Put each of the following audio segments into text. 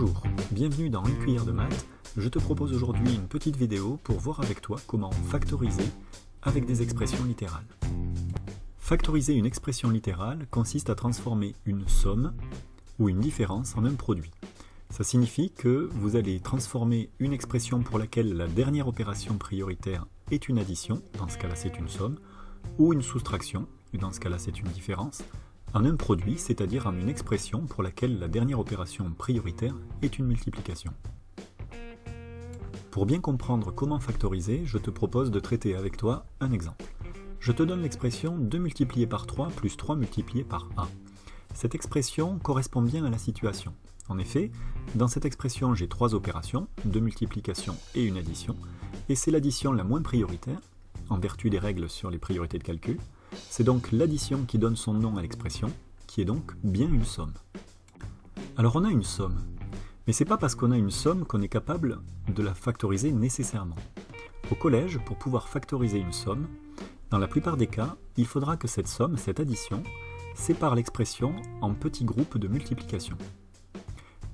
Bonjour, bienvenue dans Une cuillère de maths. Je te propose aujourd'hui une petite vidéo pour voir avec toi comment factoriser avec des expressions littérales. Factoriser une expression littérale consiste à transformer une somme ou une différence en un produit. Ça signifie que vous allez transformer une expression pour laquelle la dernière opération prioritaire est une addition, dans ce cas-là c'est une somme, ou une soustraction, et dans ce cas-là c'est une différence, en un produit, c'est-à-dire en une expression pour laquelle la dernière opération prioritaire est une multiplication. Pour bien comprendre comment factoriser, je te propose de traiter avec toi un exemple. Je te donne l'expression 2 multiplié par 3 plus 3 multiplié par a. Cette expression correspond bien à la situation. En effet, dans cette expression, j'ai trois opérations, 2 multiplications et une addition, et c'est l'addition la moins prioritaire, en vertu des règles sur les priorités de calcul. C'est donc l'addition qui donne son nom à l'expression, qui est donc bien une somme. Alors on a une somme, mais c'est pas parce qu'on a une somme qu'on est capable de la factoriser nécessairement. Au collège, pour pouvoir factoriser une somme, dans la plupart des cas, il faudra que cette somme, cette addition, sépare l'expression en petits groupes de multiplication.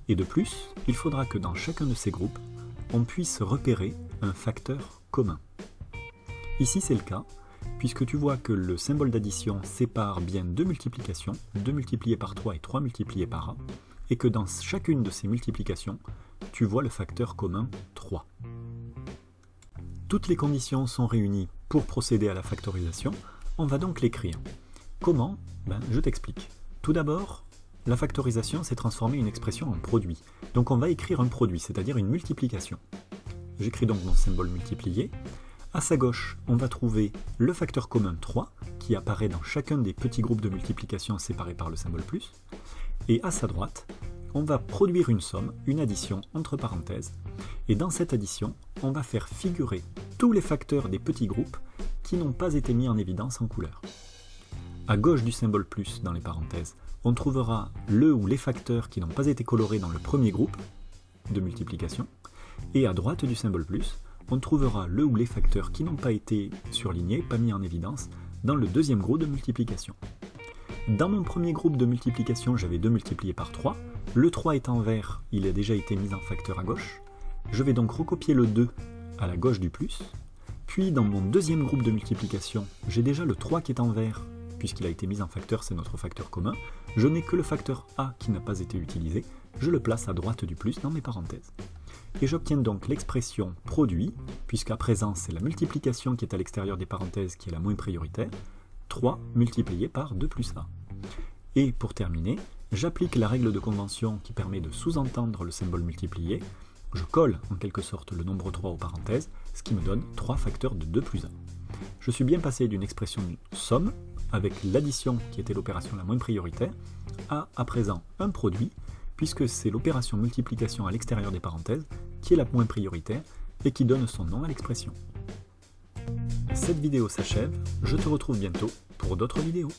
Et de plus, il faudra que dans chacun de ces groupes, on puisse repérer un facteur commun. Ici c'est le cas, puisque tu vois que le symbole d'addition sépare bien deux multiplications, 2 multiplié par 3 et 3 multiplié par a, et que dans chacune de ces multiplications, tu vois le facteur commun 3. Toutes les conditions sont réunies pour procéder à la factorisation, on va donc l'écrire. Comment ? Je t'explique. Tout d'abord, la factorisation, c'est transformer une expression en produit. Donc on va écrire un produit, c'est-à-dire une multiplication. J'écris donc mon symbole multiplié. À sa gauche, on va trouver le facteur commun 3, qui apparaît dans chacun des petits groupes de multiplication séparés par le symbole plus. Et à sa droite, on va produire une somme, une addition entre parenthèses. Et dans cette addition, on va faire figurer tous les facteurs des petits groupes qui n'ont pas été mis en évidence en couleur. À gauche du symbole plus, dans les parenthèses, on trouvera le ou les facteurs qui n'ont pas été colorés dans le premier groupe de multiplication. Et à droite du symbole plus, on trouvera le ou les facteurs qui n'ont pas été surlignés, pas mis en évidence, dans le deuxième groupe de multiplication. Dans mon premier groupe de multiplication, j'avais 2 multiplié par 3. Le 3 est en vert, il a déjà été mis en facteur à gauche. Je vais donc recopier le 2 à la gauche du plus. Puis dans mon deuxième groupe de multiplication, j'ai déjà le 3 qui est en vert, puisqu'il a été mis en facteur, c'est notre facteur commun. Je n'ai que le facteur a qui n'a pas été utilisé, je le place à droite du plus dans mes parenthèses. Et j'obtiens donc l'expression produit, puisqu'à présent c'est la multiplication qui est à l'extérieur des parenthèses qui est la moins prioritaire, 3 multiplié par 2 plus a. Et pour terminer, j'applique la règle de convention qui permet de sous-entendre le symbole multiplié. Je colle en quelque sorte le nombre 3 aux parenthèses, ce qui me donne 3 facteurs de 2 plus a. Je suis bien passé d'une expression somme, avec l'addition qui était l'opération la moins prioritaire, à présent un produit, puisque c'est l'opération multiplication à l'extérieur des parenthèses qui est la moins prioritaire et qui donne son nom à l'expression. Cette vidéo s'achève, je te retrouve bientôt pour d'autres vidéos.